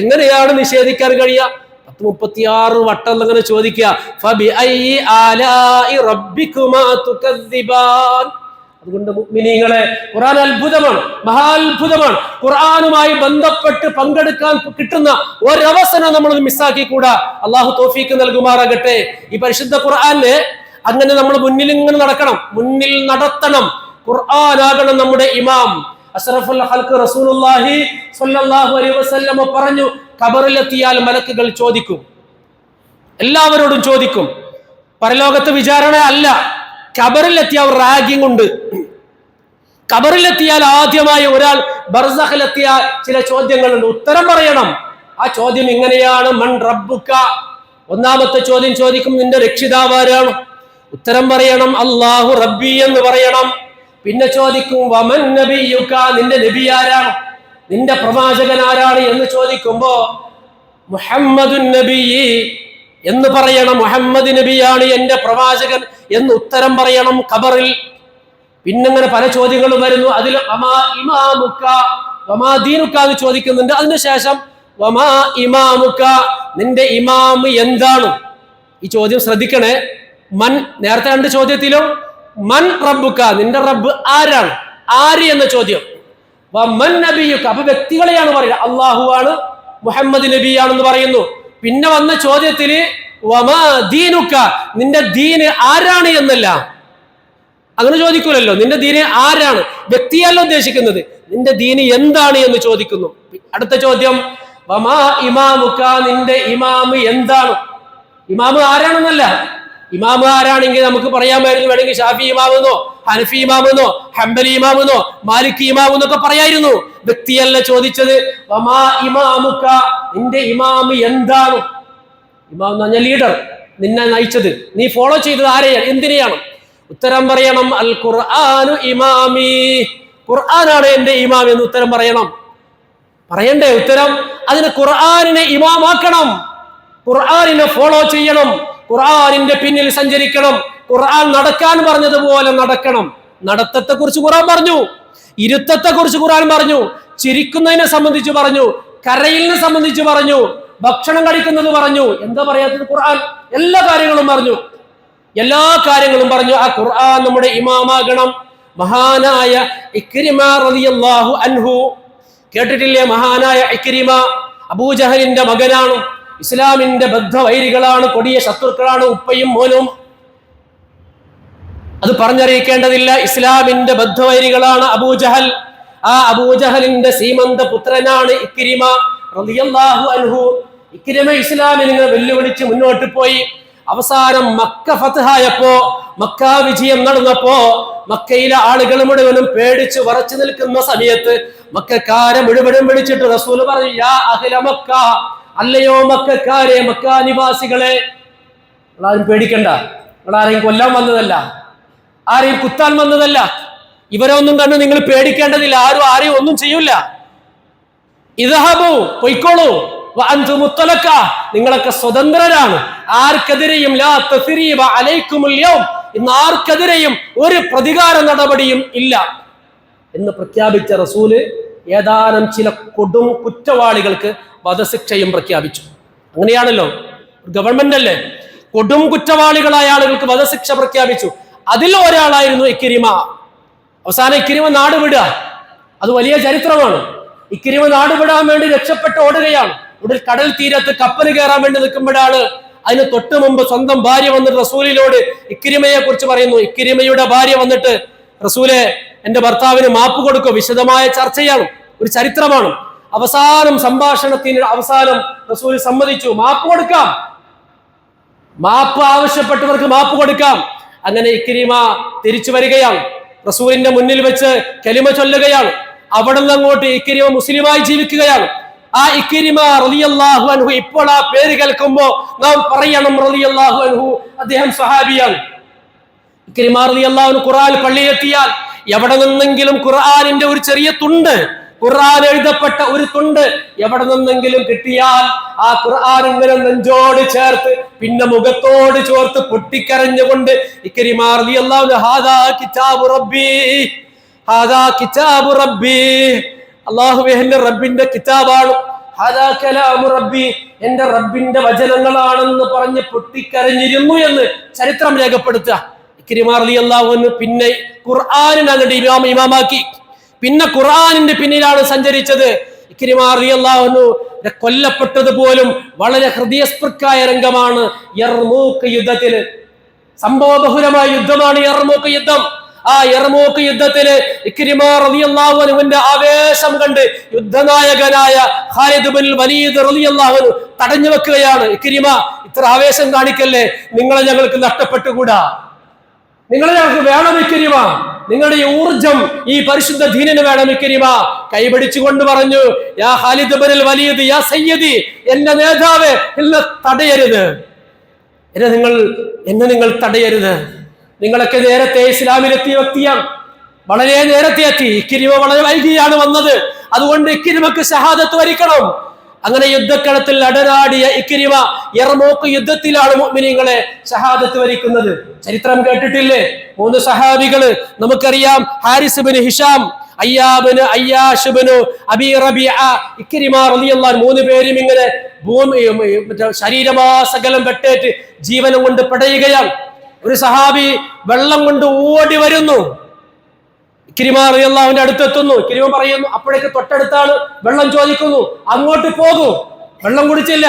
എങ്ങനെയാണ് നിഷേധിക്കാൻ കഴിയുക? 36 വട്ടം അങ്ങനെ ചോദിക്കുക. ഫബിഅയ്യി ആലാഇ റബ്ബികുമാ തുകദ്ദിബാൻ. അതുകൊണ്ട് മുഅ്മിനീങ്ങളെ, ഖുർആൻ അത്ഭുതമാണ്, മഹാത്ഭുതമാണ്. ഖുർആനുമായി ബന്ധപ്പെട്ട് പങ്കെടുക്കാൻ കിട്ടുന്ന ഒരവസരം നമ്മൾ മിസ്സാക്കിക്കൂടാ. അള്ളാഹു തൗഫീക്ക് നൽകുമാറാകട്ടെ. ഈ പരിശുദ്ധ ഖുർആനെ അങ്ങനെ നമ്മൾ മുന്നിൽ ഇങ്ങനെ നടക്കണം, മുന്നിൽ നടത്തണം. ഖുർആനാകണം നമ്മുടെ ഇമാം. അഷ്റഫുൽ ഖൽഖ് റസൂലുള്ളാഹി സ്വല്ലല്ലാഹു അലൈഹി വസല്ലം പറഞ്ഞു, ഖബറിലെത്തിയാൽ മലക്കുകൾ ചോദിക്കും, എല്ലാവരോടും ചോദിക്കും. പരലോകത്ത് വിചാരണ അല്ല, ഖബറിലെത്തിയ റാഗിംഗ് ഉണ്ട്. ഖബറിലെത്തിയാൽ ആദ്യമായി ഒരാൾ ബർസഖിലെത്തിയ ചില ചോദ്യങ്ങളുണ്ട്, ഉത്തരം പറയണം. ആ ചോദ്യം ഇങ്ങനെയാണ്, മൻ റബ്ബുക. ഒന്നാമത്തെ ചോദ്യം ചോദിക്കും, നിന്റെ രക്ഷിതാവാരാണ്? ഉത്തരം പറയണം, അല്ലാഹു റബ്ബി എന്ന് പറയണം. പിന്നെ ചോദിക്കും, വമൻ നബിയുക, നിന്റെ നബി ആരാണ്, നിന്റെ പ്രവാചകൻ ആരാണ് എന്ന് ചോദിക്കുമ്പോ മുഹമ്മദുൻ നബി എന്ന് പറയണം. മുഹമ്മദ് നബിയാണ് എന്റെ പ്രവാചകൻ എന്ന് ഉത്തരം പറയണം ഖബറിൽ. പിന്നങ്ങനെ പല ചോദ്യങ്ങളും വരുന്നു. അതിൽ വമാ ഇമാമുക, വമാ ദീനുക എന്ന് ചോദിക്കുന്നുണ്ട്. അതിനുശേഷം വമാ ഇമാമുക, നിന്റെ ഇമാം എന്താണ്? ഈ ചോദ്യം ശ്രദ്ധിക്കണേ. മൻ, നേരത്തെ രണ്ട് ചോദ്യത്തിലും മൻ റബ്ബുക, നിന്റെ റബ്ബ് ആരാണ്, ആര് എന്ന ചോദ്യം. വമൻ നബിയുക, അപ്പൊ വ്യക്തികളെയാണ് പറയുക, അള്ളാഹു ആണ്, മുഹമ്മദ് നബിയാണെന്ന് പറയുന്നു. പിന്നെ വന്ന ചോദ്യത്തില് വമാ ദീനുക, നിന്റെ ദീന് ആരാണ് എന്നല്ല. അങ്ങനെ ചോദിക്കൂലല്ലോ. നിന്റെ ദീന് ആരാണ്, വ്യക്തിയല്ല ഉദ്ദേശിക്കുന്നത്, നിന്റെ ദീന് എന്താണ് എന്ന് ചോദിക്കുന്നു. അടുത്ത ചോദ്യം വമാ ഇമാമുക, നിന്റെ ഇമാമ് എന്താണ്? ഇമാമ് ആരാണെന്നല്ല. ഇമാമ് ആരാണെങ്കിൽ നമുക്ക് പറയാമായിരുന്നു, വേണമെങ്കിൽ ഷാഫി ഇമാമെന്നോ ഹനഫി ഇമാമെന്നോ ഹംബലി ഇമാമെന്നോ മാലിക് ഇമാമെന്നൊക്കെ പറയായിരുന്നു. വ്യക്തിയല്ല ചോദിച്ചത്. വമാ ഇമാമുക, നിന്റെ ഇമാമ് എന്താണ്? ഇമാം എന്ന് പറഞ്ഞാൽ ലീഡർ, നിന്നെ നയിച്ചത്, നീ ഫോളോ ചെയ്തത് ആരെയാണ്, എന്തിനെയാണ്? ഉത്തരം പറയണം, അൽ ഖുർആനു ഇമാമി, ഖുർആനാണ് എന്റെ ഇമാം എന്ന് ഉത്തരം പറയണം. പറയണ്ടേ ഉത്തരം? അതിന് ഖുർആനിനെ ഇമാമാക്കണം, ഖുർആനിനെ ഫോളോ ചെയ്യണം, ഖുർആനിന്റെ പിന്നിൽ സഞ്ചരിക്കണം. ഖുർആൻ നടക്കാൻ പറഞ്ഞതുപോലെ നടക്കണം. നടത്തത്തെ കുറിച്ച് ഖുർആൻ പറഞ്ഞു, ഇരുത്തത്തെ കുറിച്ച് ഖുർആൻ പറഞ്ഞു, ചിരിക്കുന്നതിനെ സംബന്ധിച്ച് പറഞ്ഞു, കരയിലിനെ സംബന്ധിച്ച് പറഞ്ഞു, ഭക്ഷണം കഴിക്കുന്നത് പറഞ്ഞു. എന്താ പറയാത്തത്? ഖുർആൻ എല്ലാ കാര്യങ്ങളും പറഞ്ഞു, എല്ലാ കാര്യങ്ങളും പറഞ്ഞു. ആ ഖുർആൻ നമ്മുടെ ഇമാമാകണം. മഹാനായ ഇക്രിമ റളിയല്ലാഹു അൻഹു, കേട്ടിട്ടില്ലേ? മഹാനായ ഇക്രിമ അബൂജഹലിന്റെ മകനാണ്, ഇസ്ലാമിന്റെ ബദ്ധവൈരികളാണ്, കൊടിയ ശത്രുക്കളാണ് ഉപ്പയും മോനും. അത് പറഞ്ഞറിയിക്കേണ്ടതില്ല. ഇസ്ലാമിന്റെ ബദ്ധവൈരികളാണ് അബൂജഹൽ. ആ അബൂജഹലിന്റെ സീമന്ത പുത്രനാണ് ഇക്രിമ റളിയല്ലാഹു അൻഹു. ഇക്രിമ ഇസ്ലാമിനെ വെല്ലുവിളിച്ച് മുന്നോട്ട് പോയി. അവസാനം മക്ക ഫത്ഹായപ്പോ, മക്ക വിജയം നടന്നപ്പോ, മക്കയിലെ ആളുകൾ മുഴുവനും പേടിച്ച് വറച്ചു നിൽക്കുന്ന സമയത്ത് മക്കക്കാരെ മുഴുവനും വിളിച്ചിട്ട് റസൂൽ പറഞ്ഞു, യാ അഹ്ല മക്ക, അല്ലയോ മക്കക്കാരെ, മക്ക നിവാസികളെ, നിങ്ങളാരും പേടിക്കണ്ട, നിങ്ങളാരെയും കൊല്ലാൻ വന്നതല്ല, ആരെയും കുത്താൻ വന്നതല്ല, ഇവരൊന്നും കണ്ട് നിങ്ങൾ പേടിക്കേണ്ടതില്ല, ആരും ആരെയും ഒന്നും ചെയ്യൂല. ഇദ്ഹബു, പൊയ്ക്കോളൂ, വഅൻതും മുത്തലക്ക, നിങ്ങളൊക്കെ സ്വതന്ത്രരാണ്, ആർക്കെതിരെയും ലാ തസ്രീബ അലൈക്കുമുൽ യൗം, ഇന്ന് ആർക്കെതിരെയും ഒരു പ്രതികാര നടപടിയും ഇല്ല എന്ന് പ്രഖ്യാപിച്ച റസൂല് ഏതാനും ചില കൊടും കുറ്റവാളികൾക്ക് വധശിക്ഷയും പ്രഖ്യാപിച്ചു. അങ്ങനെയാണല്ലോ, ഗവൺമെന്റ് അല്ലേ, കൊടും കുറ്റവാളികളായ ആളുകൾക്ക് വധശിക്ഷ പ്രഖ്യാപിച്ചു. അതിൽ ഒരാളായിരുന്നു ഇക്രിമ. അവസാനം ഇക്രിമ നാട് വിടുക, അത് വലിയ ചരിത്രമാണ്. ഇക്രിമ നാട് വിടാൻ വേണ്ടി രക്ഷപ്പെട്ട് ഓടുകയാണ്. ഉടൻ കടൽ തീരത്ത് കപ്പൽ കയറാൻ വേണ്ടി നിൽക്കുമ്പോഴാണ് അതിന് തൊട്ട് മുമ്പ് സ്വന്തം ഭാര്യ വന്നിട്ട് റസൂലിനോട് ഇക്രിമയെ കുറിച്ച് പറയുന്നു. ഇക്രിമയുടെ ഭാര്യ വന്നിട്ട്, റസൂലെ, എന്റെ ഭർത്താവിന് മാപ്പ് കൊടുക്കുക. വിശദമായ ചർച്ചയാണ്, ഒരു ചരിത്രമാണ്. അവസാനം സംഭാഷണത്തിന് അവസാനം റസൂൽ സമ്മതിച്ചു, മാപ്പ് കൊടുക്കാം, മാപ്പ് ആവശ്യപ്പെട്ടവർക്ക് മാപ്പ് കൊടുക്കാം. അങ്ങനെ ഇക്രിമ തിരിച്ചു വരികയാണ്, റസൂലിന്റെ മുന്നിൽ വെച്ച് കലിമ ചൊല്ലുകയാണ്. അവിടെ നിന്ന് അങ്ങോട്ട് ഇക്രിമ മുസ്ലിമായി ജീവിക്കുകയാണ്. ആ ഇക്രിമ റളിയല്ലാഹു അൻഹു, ഇപ്പോൾ ആ പേര് കേൾക്കുമ്പോ നാം പറയണം റളിയല്ലാഹു അൻഹു, അദ്ദേഹം സഹാബിയാണ്. ഇക്രിമ റളിയല്ലാഹു അൻഹു ഖുർആൻ പള്ളിയിലെത്തിയാൽ എവിടെ നിന്നെങ്കിലും ഖുർആനിന്റെ ഒരു ചെറിയ തുണ്ട്, ഖുർആൻ എഴുതപ്പെട്ട ഒരു തുണ്ട് എവിടെ നിന്നെങ്കിലും കിട്ടിയാൽ ആ ഖുർആൻ ഇങ്ങനെ നെഞ്ചോട് ചേർത്ത് പിന്നെ മുഖത്തോട് ചേർത്ത് പൊട്ടിക്കരഞ്ഞുകൊണ്ട് ഇക്രിമ റളിയല്ലാഹു അൻഹു ഹാദാ കിതാബു റബ്ബി, ഹാദാ കിതാബു റബ്ബി, അല്ലാഹുവേ എന്റെ റബ്ബിന്റെ കിതാബാണ്, ഹാദാ കലാമു റബ്ബി, എന്റെ റബ്ബിന്റെ വചനങ്ങളാണെന്ന് പറഞ്ഞ് പൊട്ടിക്കരഞ്ഞിരുന്നു എന്ന് ചരിത്രം രേഖപ്പെടുത്തുക. ഇക്രിമ റളിയല്ലാഹു അൻഹു പിന്നെ ഖുർആനിനെ അങ്ങോട്ട് ഇമാമാക്കി, പിന്നെ ഖുർആനിന്റെ പിന്നിലാണ് സഞ്ചരിച്ചത്. ഇക്രിമ റളിയല്ലാഹു അൻഹു കൊല്ലപ്പെട്ടത് പോലും വളരെ ഹൃദയസ്പൃക്കായ രംഗമാണ്. യർമൂക്ക് യുദ്ധത്തില്, സംഭവബഹുലമായ യുദ്ധമാണ് യർമൂക്ക് യുദ്ധം. ആ യർമൂക്ക് യുദ്ധത്തില് ഇക്രിമ റളിയല്ലാഹു അൻഹുവിന്റെ ആവേശം കണ്ട് യുദ്ധനായകനായ ഖാലിദ് ബിൻ വലീദ് റളിയല്ലാഹു അൻഹു തടഞ്ഞു വെക്കുകയാണ്. ഇക്രിമ, ഇത്ര ആവേശം കാണിക്കല്ലേ, നിങ്ങളെ ഞങ്ങൾക്ക് നഷ്ടപ്പെട്ടുകൂടാ, നിങ്ങളെ ഞങ്ങൾക്ക് വേണം ഇക്രിമ, നിങ്ങളുടെ ഈ ഊർജം ഈ പരിശുദ്ധ ദീനിന് വേണം ഇക്രിമ. കൈപിടിച്ചുകൊണ്ട് പറഞ്ഞു, യാ ഖാലിദ് ബിൻ വലീദ്, യാ സയ്യിദി, എന്റെ നേതാവേ, എന്നെ തടയരുത്, എന്നെ നിങ്ങൾ തടയരുത്. നിങ്ങളൊക്കെ നേരത്തെ ഇസ്ലാമിലെത്തിയ വ്യക്തിയാണ്, വളരെ നേരത്തെ എത്തി. ഇക്രിമ വളരെ വൈകിയാണ് വന്നത്, അതുകൊണ്ട് ഇക്രിമക്ക് ഷഹാദത്ത് വരിക്കണം. അങ്ങനെ യുദ്ധക്കളത്തിൽ അടരാടിയ ഇക്രിമ യർമൂക്ക് യുദ്ധത്തിലാണ് മുഅ്മിനീങ്ങളെ ഷഹാദത്ത് വരിക്കുന്നത്. ചരിത്രം കേട്ടിട്ടില്ലേ? 3 സഹാബികള് നമുക്കറിയാം. ഹാരിസ് ബിൻ ഹിഷാം, അയ്യാബിന് അയ്യാഷുബിനു അബി റബീഅ, ഇക്രിമ റളിയല്ലാഹു അൻഹു 3 പേരും ഇങ്ങനെ ശരീരമാസകലം വെട്ടേറ്റ് ജീവനം കൊണ്ട് പടയുകയാണ്. ഒരു സഹാബി വെള്ളം കൊണ്ട് ഓടി വരുന്നു, ഇക്രിമ റളിയല്ലാഹുവിന്റെ അടുത്തെത്തുന്നു. ഇക്രിമ പറയുന്നു, അപ്പോഴേക്ക് തൊട്ടടുത്താണ്, വെള്ളം ചോദിക്കുന്നു, അങ്ങോട്ട് പോകൂ, വെള്ളം കുടിച്ചില്ല.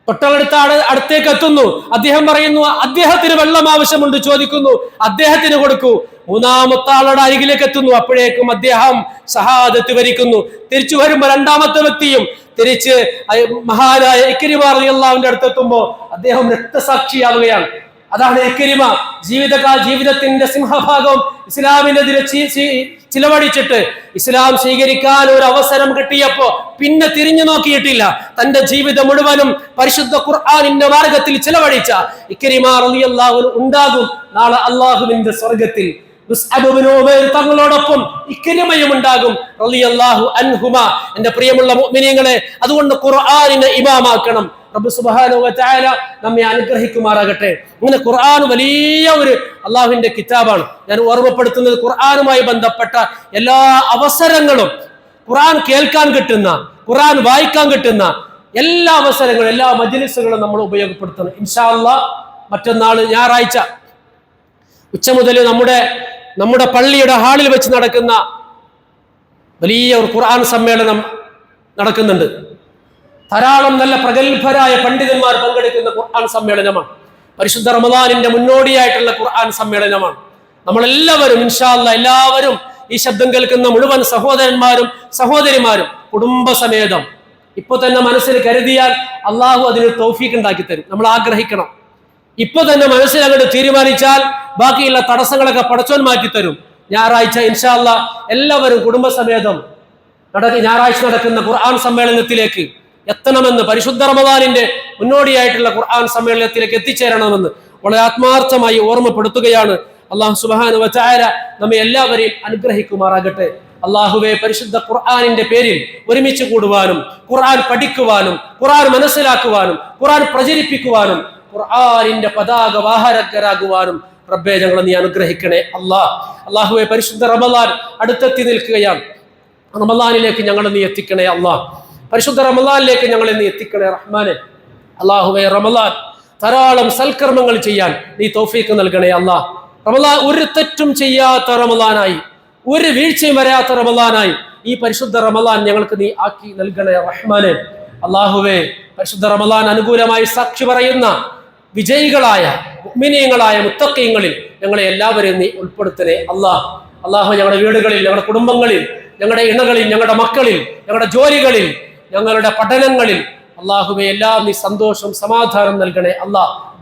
തൊട്ടടുത്താണ്, അടുത്തേക്ക് എത്തുന്നു. അദ്ദേഹം പറയുന്നു, അദ്ദേഹത്തിന് വെള്ളം ആവശ്യമുണ്ട്, ചോദിക്കുന്നു, അദ്ദേഹത്തിന് കൊടുക്കൂ. 3-ാമത്തെ ആളുടെ അരികിലേക്ക് എത്തുന്നു, അപ്പോഴേക്കും അദ്ദേഹം ഷഹാദത്ത് വരിക്കുന്നു. തിരിച്ചു വരുമ്പോ 2-ാമത്തെ വ്യക്തിയും തിരിച്ച് മഹാനായ ഇക്രിമ റളിയല്ലാഹുവിന്റെ അടുത്തെത്തുമ്പോ അദ്ദേഹം രക്തസാക്ഷിയാവുകയാണ്. അതാണ് ഇക്രിമ ജീവിതത്തിന്റെ സിംഹഭാഗം ഇസ്ലാമിനെതിരെ ചിലവഴിച്ചിട്ട് ഇസ്ലാം സ്വീകരിക്കാൻ ഒരു അവസരം കിട്ടിയപ്പോ പിന്നെ തിരിഞ്ഞു നോക്കിയിട്ടില്ല. തന്റെ ജീവിതം മുഴുവനും പരിശുദ്ധ ഖുർആനിന്റെ മാർഗത്തിൽ ചിലവഴിച്ച ഇക്രിമ റളിയല്ലാഹു അൻഹു ഉണ്ടാകും നാളെ അല്ലാഹുവിന്റെ സ്വർഗത്തിൽ. തങ്ങളോടൊപ്പം ഇക്രിമയും ഉണ്ടാകും റളിയല്ലാഹു അൻഹുമ. എന്റെ പ്രിയമുള്ള മുഅ്മിനീങ്ങളെ, അതുകൊണ്ട് ഖുർആനിനെ ഇമാമാക്കണം. റബ്ബ് സുബ്ഹാനഹു വ തആല നമ്മെ അനുഗ്രഹിക്കുമാറാകട്ടെ. ഇങ്ങനെ ഖുർആൻ വലിയ ഒരു അള്ളാഹുവിന്റെ കിതാബാണ്. ഞാൻ ഓർമ്മപ്പെടുത്തുന്നത്, ഖുർആനുമായി ബന്ധപ്പെട്ട എല്ലാ അവസരങ്ങളും, ഖുർആൻ കേൾക്കാൻ കിട്ടുന്ന, ഖുർആൻ വായിക്കാൻ കിട്ടുന്ന എല്ലാ അവസരങ്ങളും, എല്ലാ മജ്ലിസുകളും നമ്മൾ ഉപയോഗപ്പെടുത്തണം. ഇൻഷാ അല്ലാഹ് മറ്റന്നാൾ ഞായറാഴ്ച ഉച്ച മുതൽ നമ്മുടെ പള്ളിയുടെ ഹാളിൽ വെച്ച് നടക്കുന്ന വലിയ ഒരു ഖുർആൻ സമ്മേളനം നടക്കുന്നുണ്ട്. ധാരാളം നല്ല പ്രഗത്ഭരായ പണ്ഡിതന്മാർ പങ്കെടുക്കുന്ന ഖുർആൻ സമ്മേളനമാണ്. പരിശുദ്ധ റമദാനിന്റെ മുന്നോടിയായിട്ടുള്ള ഖുർആൻ സമ്മേളനമാണ്. നമ്മളെല്ലാവരും ഇൻഷാ അല്ലാഹ് എല്ലാവരും, ഈ ശബ്ദം കേൾക്കുന്ന മുഴുവൻ സഹോദരന്മാരും സഹോദരിമാരും കുടുംബസമേതം ഇപ്പൊ തന്നെ മനസ്സിൽ കരുതിയാൽ അള്ളാഹു അതിന് തൗഫീഖ് ഉണ്ടാക്കി തരും. നമ്മൾ ആഗ്രഹിക്കണം. ഇപ്പൊ തന്നെ മനസ്സിൽ അങ്ങോട്ട് തീരുമാനിച്ചാൽ ബാക്കിയുള്ള തടസ്സങ്ങളൊക്കെ പടച്ചോൻ മാറ്റി തരും. ഞായറാഴ്ച ഇൻഷാ അല്ലാഹ് എല്ലാവരും കുടുംബസമേതം ഞായറാഴ്ച നടക്കുന്ന ഖുർആൻ സമ്മേളനത്തിലേക്ക് എത്തണമെന്ന്, പരിശുദ്ധ റമദാനിന്റെ മുന്നോടിയായിട്ടുള്ള ഖുർആൻ സമ്മേളനത്തിലേക്ക് എത്തിച്ചേരണമെന്ന് വളരെ ആത്മാർത്ഥമായി ഓർമ്മപ്പെടുത്തുകയാണ്. അല്ലാഹു സുബ്ഹാനഹു വ തആല നമ്മെ എല്ലാവരെയും അനുഗ്രഹിക്കുമാറാകട്ടെ. അല്ലാഹുവേ, പരിശുദ്ധ ഖുർആനിന്റെ പേരിൽ ഒരുമിച്ച് കൂടുവാനും, ഖുർആൻ പഠിക്കുവാനും, ഖുർആൻ മനസ്സിലാക്കുവാനും, ഖുർആൻ പ്രചരിപ്പിക്കുവാനും, ഖുർആനിന്റെ പതാക വാഹകരാകുവാനും റബ്ബേ ഞങ്ങളെ നീ അനുഗ്രഹിക്കണേ. അല്ലാഹുവേ, പരിശുദ്ധ റമദാൻ അടുത്തെത്തി നിൽക്കുകയാണ്. റമദാനിലേക്ക് ഞങ്ങളെ നീ എത്തിക്കണേ. പരിശുദ്ധ റമദാനിലേക്ക് ഞങ്ങളെ നീ എത്തിക്കണേ റഹ്മാനെ. അല്ലാഹുവേ, റമദാൻ ധാരാളം സൽക്കർമ്മങ്ങൾ ചെയ്യാൻ നീ തൗഫീഖ് നൽകണേ. റമദാൻ ഒരു തെറ്റും ചെയ്യാത്ത റമദാനായി, ഒരു വീഴ്ചയും വരാത്ത റമദാനായി ഈ പരിശുദ്ധ റമദാൻ ഞങ്ങൾക്ക് നീ ആക്കി നൽകണേ റഹ്മാനെ. അല്ലാഹുവേ, പരിശുദ്ധ റമദാൻ അനുകൂലമായി സാക്ഷി പറയുന്ന വിജയികളായ മുഅ്മിനീങ്ങളായ മുത്തഖീങ്ങളിൽ ഞങ്ങളെ എല്ലാവരെയും നീ ഉൾപ്പെടുത്തണേ. അല്ലാഹു ഞങ്ങളുടെ വീടുകളിൽ, ഞങ്ങളുടെ കുടുംബങ്ങളിൽ, ഞങ്ങളുടെ ഇണകളിൽ, ഞങ്ങളുടെ മക്കളിൽ, ഞങ്ങളുടെ ജോലികളിൽ, ഞങ്ങളുടെ പഠനങ്ങളിൽ അല്ലാഹുവേ എല്ലാം നീ സന്തോഷം സമാധാനം നൽകണേ.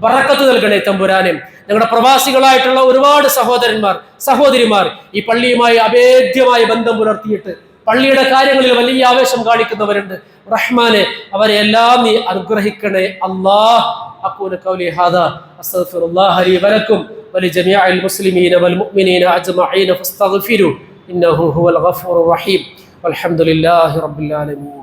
ബറക്കത്ത് നൽകണേ തമ്പുരാനെ. ഞങ്ങളുടെ പ്രവാസികളായിട്ടുള്ള ഒരുപാട് സഹോദരന്മാർ സഹോദരിമാർ ഈ പള്ളിയുമായി അഭേദ്യമായ ബന്ധം പുലർത്തിയിട്ട് പള്ളിയുടെ കാര്യങ്ങളിൽ വലിയ ആവേശം കാണിക്കുന്നവരുണ്ട്. റഹ്മാനെ, അവരെ എല്ലാം നീ അനുഗ്രഹിക്കണേ അല്ലാഹ്. അഖൂലു ഖൗലി ഹാദാ അസ്തഗ്ഫിറുല്ലാഹ ലി വലക്കും വലിജമീഇൽ മുസ്ലിമീന വൽ മുഅ്മിനീന അജ്മഈന ഫസ്തഗ്ഫിറു ഇന്നഹു ഹുവൽ ഗഫൂറുർ റഹീം. വൽഹംദുലില്ലാഹി റബ്ബിൽ ആലമീൻ.